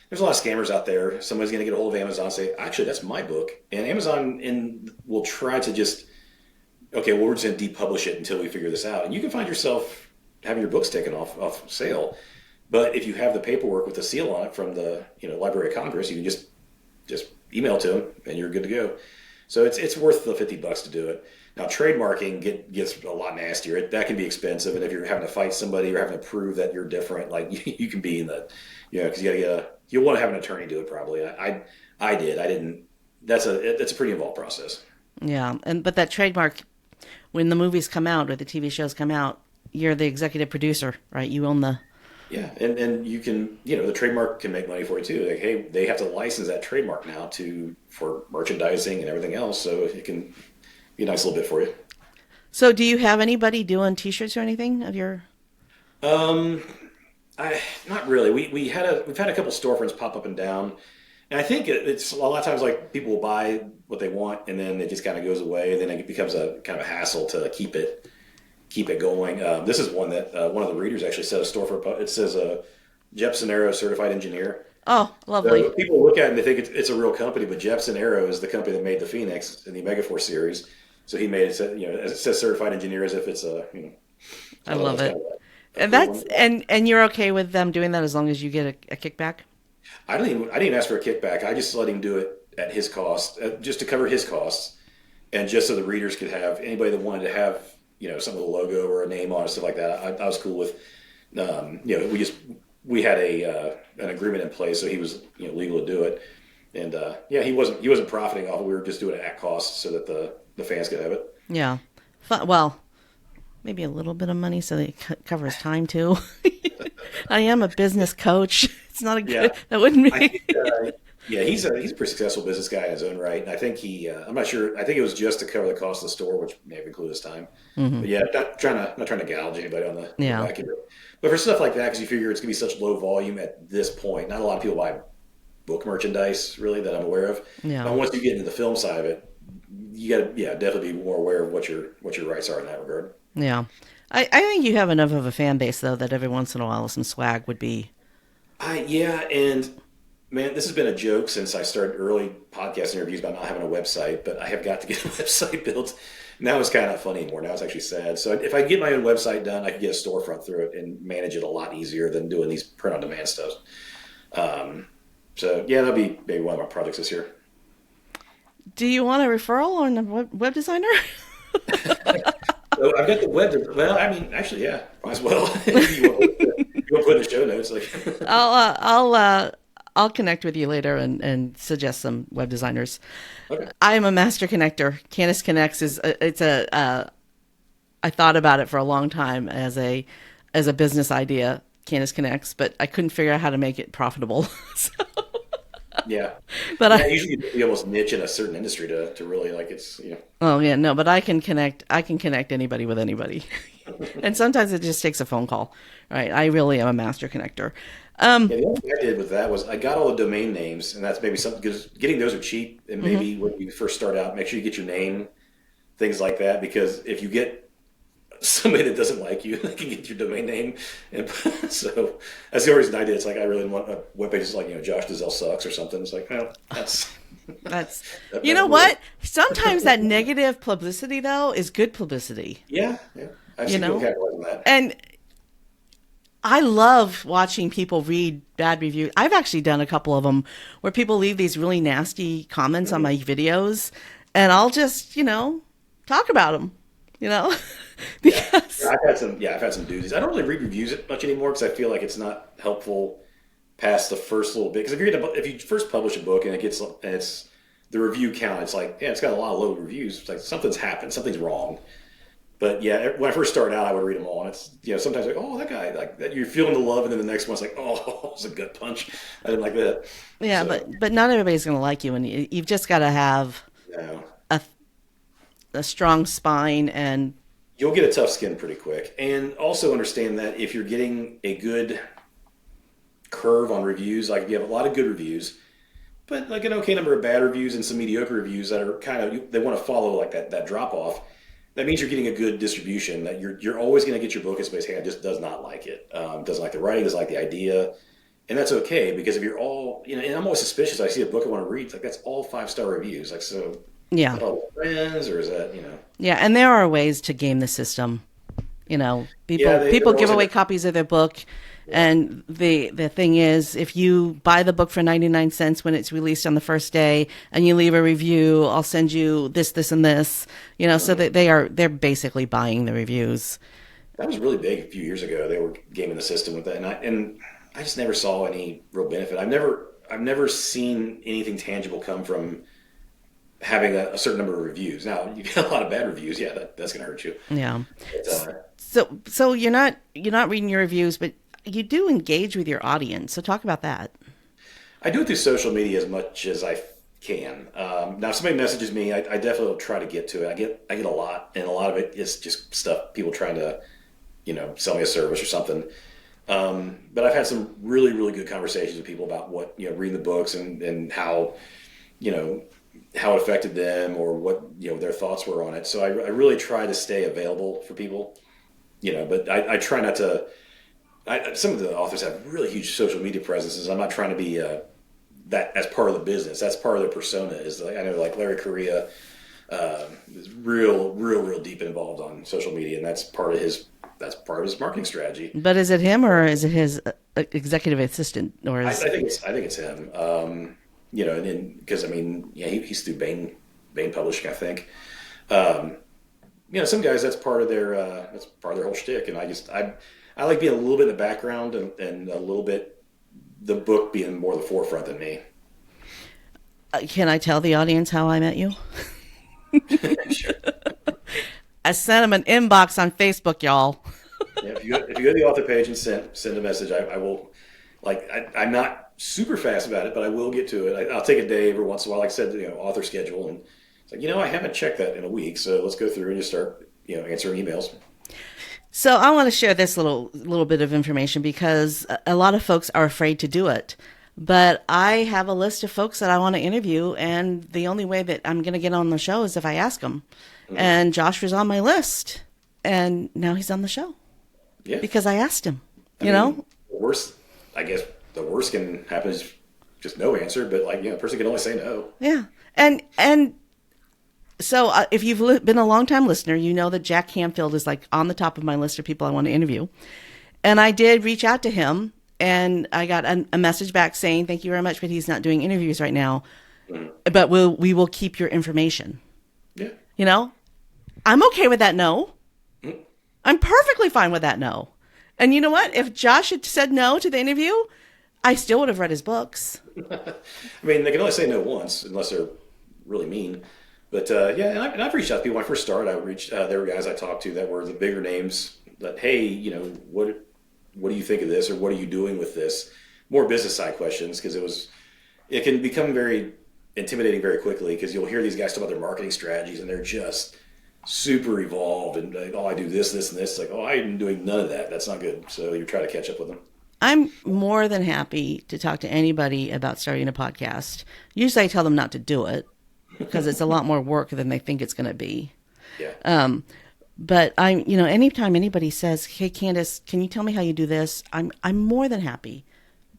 there's a lot of scammers out there. Somebody's going to get a hold of Amazon and say, actually, that's my book. And Amazon will try to just, okay, well, we're just going to depublish it until we figure this out. And you can find yourself having your books taken off sale. But if you have the paperwork with the seal on it from the Library of Congress, you can just email to them and you're good to go. So it's worth the $50 to do it. Now, trademarking gets a lot nastier. That can be expensive, and if you're having to fight somebody or having to prove that you're different, like you can be in the, because you'll want to have an attorney do it probably. I didn't. That's a pretty involved process. Yeah, but that trademark, when the movies come out or the TV shows come out, you're the executive producer, right? You own the. Yeah, and you can, the trademark can make money for you too. Like, hey, they have to license that trademark now for merchandising and everything else, so it can be a nice little bit for you. So, do you have anybody doing T-shirts or anything of your? Not really. We've had a couple storefronts pop up and down, and I think it's a lot of times like people will buy what they want and then it just kind of goes away, and then it becomes a kind of a hassle to keep it going. This is one that one of the readers actually set a storefront. It says Jepson Arrow Certified Engineer. Oh, lovely. So people look at it and they think it's a real company, but Jepson Arrow is the company that made the Phoenix in the Megaforce series. So he made it, it says Certified Engineer as if it's a, I love it. And you're okay with them doing that as long as you get a kickback? I didn't even ask for a kickback. I just let him do it at his cost, just to cover his costs, and just so the readers could have, anybody that wanted to have, some with a logo or a name on it, stuff like that. I was cool with, we had an agreement in place, so he was legal to do it, and he wasn't profiting off it. We were just doing it at cost so that the fans could have it. Yeah, well, maybe a little bit of money so that it covers time too. I am a business coach. It's not a good. That wouldn't be. He's a pretty successful business guy in his own right, and I think I'm not sure. I think it was just to cover the cost of the store, which may have included his time. Mm-hmm. But not trying to gouge anybody on the back end. But for stuff like that, because you figure it's going to be such low volume at this point, not a lot of people buy book merchandise really that I'm aware of. Yeah. But once you get into the film side of it, you got to definitely be more aware of what your rights are in that regard. Yeah, I think you have enough of a fan base though that every once in a while some swag would be. And man, this has been a joke since I started early podcast interviews about not having a website, but I have got to get a website built. Now it's kind of not funny anymore. Now it's actually sad. So if I get my own website done, I could get a storefront through it and manage it a lot easier than doing these print-on-demand stuff. That'll be maybe one of my projects this year. Do you want a referral on a web designer? So I've got the web. Well, I mean, actually, yeah, might as well. You want to put in the show notes? I'll connect with you later and suggest some web designers. Okay. I am a master connector. Kandas Connects I thought about it for a long time as a business idea, Kandas Connects, but I couldn't figure out how to make it profitable. So. Yeah. But usually you almost niche in a certain industry to really like it's. Oh yeah, no, but I can connect anybody with anybody. And sometimes it just takes a phone call. Right. I really am a master connector. The other thing I did with that was I got all the domain names, and that's maybe something, because getting those are cheap, and maybe when you first start out, make sure you get your name, things like that, because if you get somebody that doesn't like you, they can get your domain name, and so that's the only reason I did. It's like I really want a webpage that's like Josh Dalzelle sucks or something. It's like, well, that's you know what? Sometimes that negative publicity though is good publicity. Yeah. I've seen people capitalize on that. And I love watching people read bad reviews. I've actually done a couple of them where people leave these really nasty comments on my videos, and I'll just, talk about them, because I've had some doozies. I don't really read reviews much anymore because I feel like it's not helpful past the first little bit. Because if you first publish a book and it's the review count, it's like, yeah, it's got a lot of low reviews. It's like something's happened, something's wrong. But yeah, when I first started out, I would read them all, and it's sometimes like, oh, that guy, like that, you're feeling the love, and then the next one's like, oh, it's a gut punch. I didn't like that. Yeah, So, but not everybody's going to like you, and you've just got to have no. a strong spine, and You'll get a tough skin pretty quick. And also understand that if you're getting a good curve on reviews, like if you have a lot of good reviews, but like an okay number of bad reviews and some mediocre reviews that are kind of, they want to follow like that drop off, that means you're getting a good distribution, that you're always going to get your book in somebody's hand just does not like it. Doesn't like the writing, doesn't like the idea. And that's okay, because if you're all, and I'm always suspicious. I see a book I want to read, it's like that's all 5-star reviews. Like, so, yeah. Is that all friends, or is that, Yeah, and there are ways to game the system. People give away copies of their book, and the thing is, if you buy the book for 99 cents when it's released on the first day, and you leave a review, I'll send you this, and this. So that they're basically buying the reviews. That was really big a few years ago. They were gaming the system with that, and I just never saw any real benefit. I've never seen anything tangible come from having a certain number of reviews. Now, you get a lot of bad reviews, yeah, that's going to hurt you. Yeah. But, so you're not reading your reviews, but you do engage with your audience. So talk about that. I do it through social media as much as I can. Now, if somebody messages me, I definitely will try to get to it. I get a lot, and a lot of it is just stuff, people trying to, sell me a service or something. But I've had some really, really good conversations with people about what, reading the books and how, how it affected them, or what, their thoughts were on it. So I really try to stay available for people, but I try not to, some of the authors have really huge social media presences. I'm not trying to be that as part of the business. That's part of their persona. Is like, I know like Larry Correia is real deep involved on social media, and that's part of his marketing strategy. But is it him, or is it his executive assistant? Or I think it's him. And because he's through Bain Publishing, I think. Some guys, that's part of their whole shtick, and I like being a little bit in the background and a little bit the book being more the forefront than me. Can I tell the audience how I met you? Sure. I sent him an inbox on Facebook, y'all. Yeah, if you go to the author page and send a message, I will. I'm not super fast about it, but I will get to it. I'll take a day every once in a while. Like I said, author schedule, and it's like, I haven't checked that in a week, so let's go through and just start, answering emails. So I want to share this little bit of information, because a lot of folks are afraid to do it. But I have a list of folks that I want to interview, and the only way that I'm going to get on the show is if I ask them. Mm-hmm. And Josh was on my list, and now he's on the show. Yeah. Because I asked him, The worst can happen is just no answer, but a person can only say no. Yeah. And so if you've been a long-time listener, you know that Jack Canfield is on the top of my list of people I want to interview. And I did reach out to him, and I got a message back saying, thank you very much, but he's not doing interviews right now. Mm. But we will keep your information. Yeah. I'm okay with that no. Mm. I'm perfectly fine with that no. And you know what? If Josh had said no to the interview, I still would have read his books. They can only say no once, unless they're really mean. But and I've reached out to people when I first started. There were guys I talked to that were the bigger names. That, hey, what do you think of this, or what are you doing with this? More business side questions, because it can become very intimidating very quickly, because you'll hear these guys talk about their marketing strategies, and they're just super evolved, and like, I do this, and this. Like, I'm doing none of that. That's not good. So you try to catch up with them. I'm more than happy to talk to anybody about starting a podcast. Usually I tell them not to do it, because it's a lot more work than they think it's going to be. Yeah. But anytime anybody says, "Hey, Kandas, can you tell me how you do this?" I'm more than happy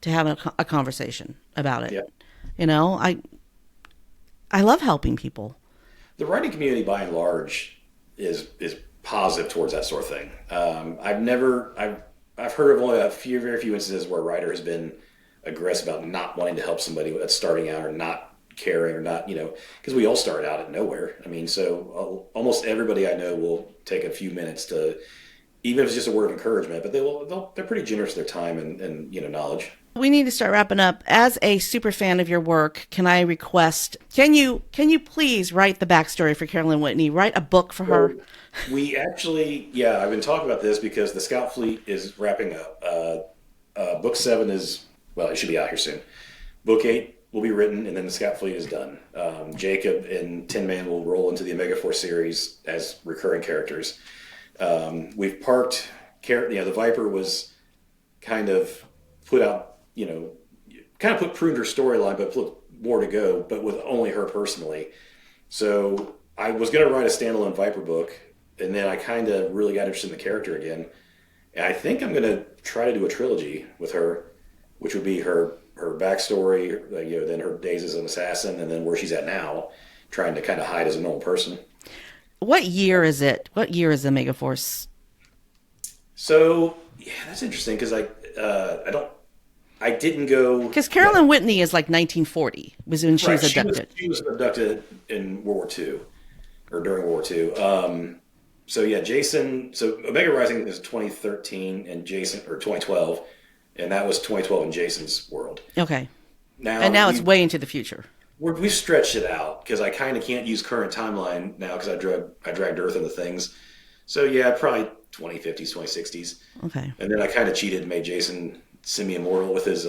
to have a conversation about it. Yeah. I love helping people. The writing community, by and large, is positive towards that sort of thing. I've heard of only very few instances where a writer has been aggressive about not wanting to help somebody that's starting out, or not caring, or not, because we all start out at nowhere. So almost everybody I know will take a few minutes to, even if it's just a word of encouragement, but they're pretty generous with their time and knowledge. We need to start wrapping up. As a super fan of your work, can I request, can you please write the backstory for Carolyn Whitney? Write a book for her. We actually, I've been talking about this because the Scout Fleet is wrapping up. Book 7 is, it should be out here soon. Book 8 will be written, and then the Scout Fleet is done. Jacob and Tin Man will roll into the Omega Force series as recurring characters. We've parked, the Viper was kind of put out, pruned her storyline, but put more to go, but with only her personally. So I was going to write a standalone Viper book, and then I kind of really got interested in the character again. And I think I'm going to try to do a trilogy with her, which would be her backstory, then her days as an assassin, and then where she's at now, trying to kind of hide as a normal person. What year is it? What year is the Megaforce? So, that's interesting because I didn't go... Because Carolyn Whitney is like 1940, was when she was abducted. She was abducted in World War II, or during World War II. Jason... So Omega Rising is 2013 and Jason... Or 2012, and that was 2012 in Jason's world. Okay. Now it's way into the future. We've stretched it out because I kind of can't use current timeline now because I dragged Earth into things. So probably 2050s, 2060s. Okay. And then I kind of cheated and made Jason semi-immortal with his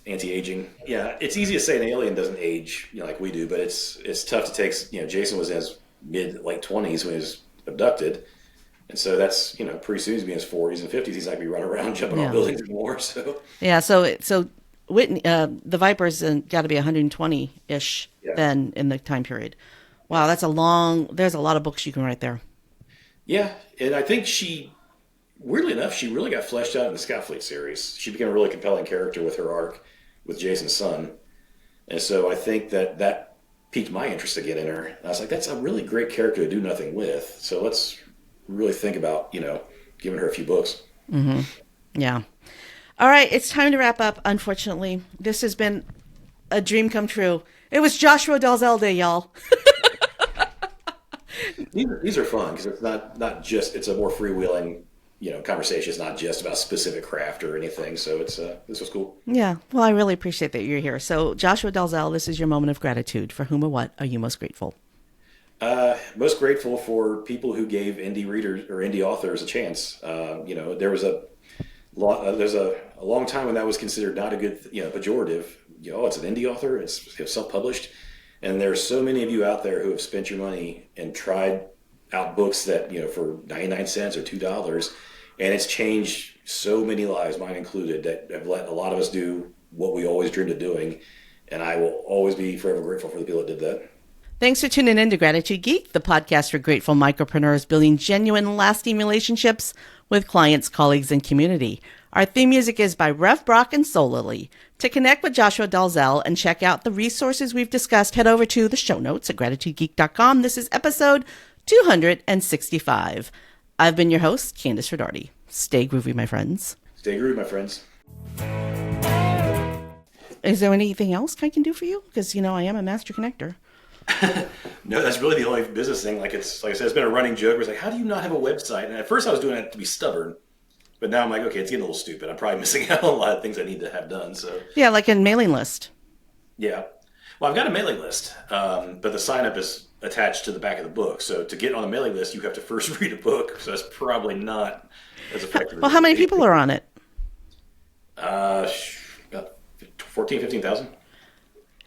anti-aging. Yeah, it's easy to say an alien doesn't age, like we do, but it's tough to take. Jason was in his late 20s when he was abducted, and so that's pretty soon he's in his 40s and 50s. He's not gonna be running around jumping on buildings anymore. So Whitney, the Viper's got to be 120-ish then in the time period. Wow, there's a lot of books you can write there. Yeah, and I think weirdly enough, she really got fleshed out in the Scout Fleet series. She became a really compelling character with her arc with Jason's son. And so I think that piqued my interest again in her. And I was like, that's a really great character to do nothing with. So let's really think about, giving her a few books. Mm-hmm. Yeah. All right, it's time to wrap up, unfortunately. This has been a dream come true. It was Joshua Dalzelle Day, y'all. These are fun because it's not just, it's a more freewheeling conversation. It's not just about specific craft or anything. So this was cool. Yeah. Well, I really appreciate that you're here. So Joshua Dalzelle, this is your moment of gratitude. For whom or what are you most grateful? Most grateful for people who gave indie readers or indie authors a chance. There's a long time when that was considered not a good, pejorative. It's an indie author. It's self-published. And there's so many of you out there who have spent your money and tried out books that, for 99 cents or $2. And it's changed so many lives, mine included, that have let a lot of us do what we always dreamed of doing. And I will always be forever grateful for the people that did that. Thanks for tuning in to Gratitude Geek, the podcast for grateful micropreneurs building genuine, lasting relationships with clients, colleagues, and community. Our theme music is by Rev Brock and Solely. To connect with Joshua Dalzelle and check out the resources we've discussed, head over to the show notes at gratitudegeek.com. This is episode 265. I've been your host, Kandas Rodarte. Stay groovy, my friends. Stay groovy, my friends. Is there anything else I can do for you? Because, I am a master connector. No, that's really the only business thing. Like I said, it's been a running joke. It's like, how do you not have a website? And at first I was doing it to be stubborn. But now I'm like, okay, it's getting a little stupid. I'm probably missing out on a lot of things I need to have done. So yeah, like a mailing list. Yeah. Well, I've got a mailing list, but the sign-up is attached to the back of the book. So to get on a mailing list, you have to first read a book. So that's probably not as effective. Well, how many people are on it? 14,000, 15,000.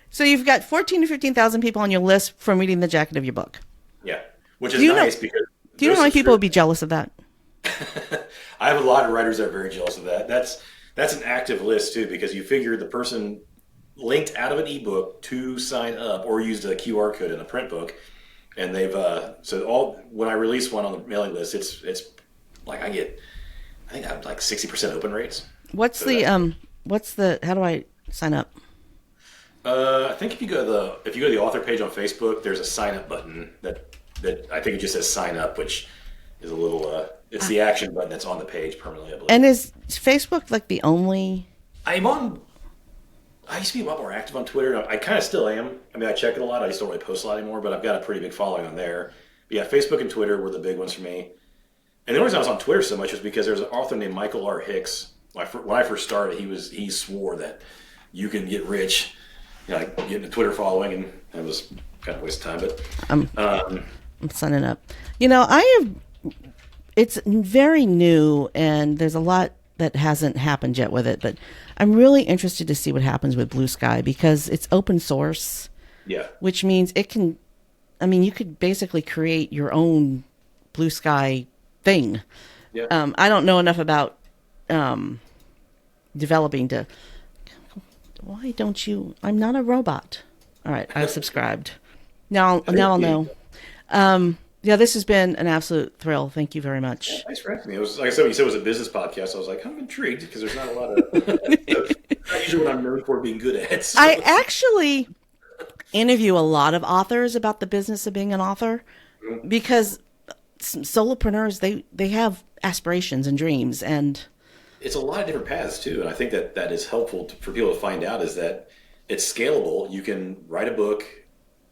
So you've got 14,000 to 15,000 people on your list from reading the jacket of your book. Yeah, which is nice because... Do you know how many people would be jealous of that? I have a lot of writers that are very jealous of that. That's an active list too, because you figure the person linked out of an ebook to sign up or used a QR code in a print book, and they've when I release one on the mailing list, it's like I think I have like 60% open rates. How do I sign up? I think if you go to the author page on Facebook, there's a sign up button that I think it just says sign up, which is a little it's the action button that's on the page permanently, I believe. And is Facebook like the only? I used to be a lot more active on Twitter. I kind of still am. I mean, I check it a lot. I just don't really post a lot anymore, but I've got a pretty big following on there. But yeah, Facebook and Twitter were the big ones for me. And the only reason I was on Twitter so much was because there's an author named Michael R. Hicks when I first started, he swore that you can get rich, like getting a Twitter following, and that was kind of a waste of time. But I'm signing up. It's very new, and there's a lot that hasn't happened yet with it, but I'm really interested to see what happens with Blue Sky because it's open source. Yeah. Which means you could basically create your own Blue Sky thing. Yeah. I don't know enough about developing to. Why don't you? I'm not a robot. All right, I've subscribed. Now I'll know. Yeah, this has been an absolute thrill. Thank you very much. Yeah, thanks for having me. It was, like I said, when you said it was a business podcast, I was like, I'm intrigued because there's not a lot of. Not usually what I'm known for being good at. So. I actually interview a lot of authors about the business of being an author because solopreneurs they have aspirations and dreams, and it's a lot of different paths too. And I think that is helpful for people to find out is that it's scalable. You can write a book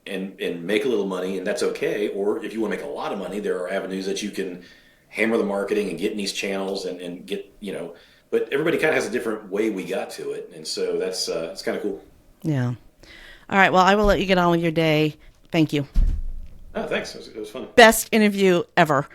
and make a little money, and that's okay. Or if you want to make a lot of money, there are avenues that you can hammer the marketing and get in these channels and get, but everybody kind of has a different way we got to it. And so that's it's kind of cool. Yeah. All right. Well, I will let you get on with your day. Thank you. Oh, thanks. It was fun. Best interview ever.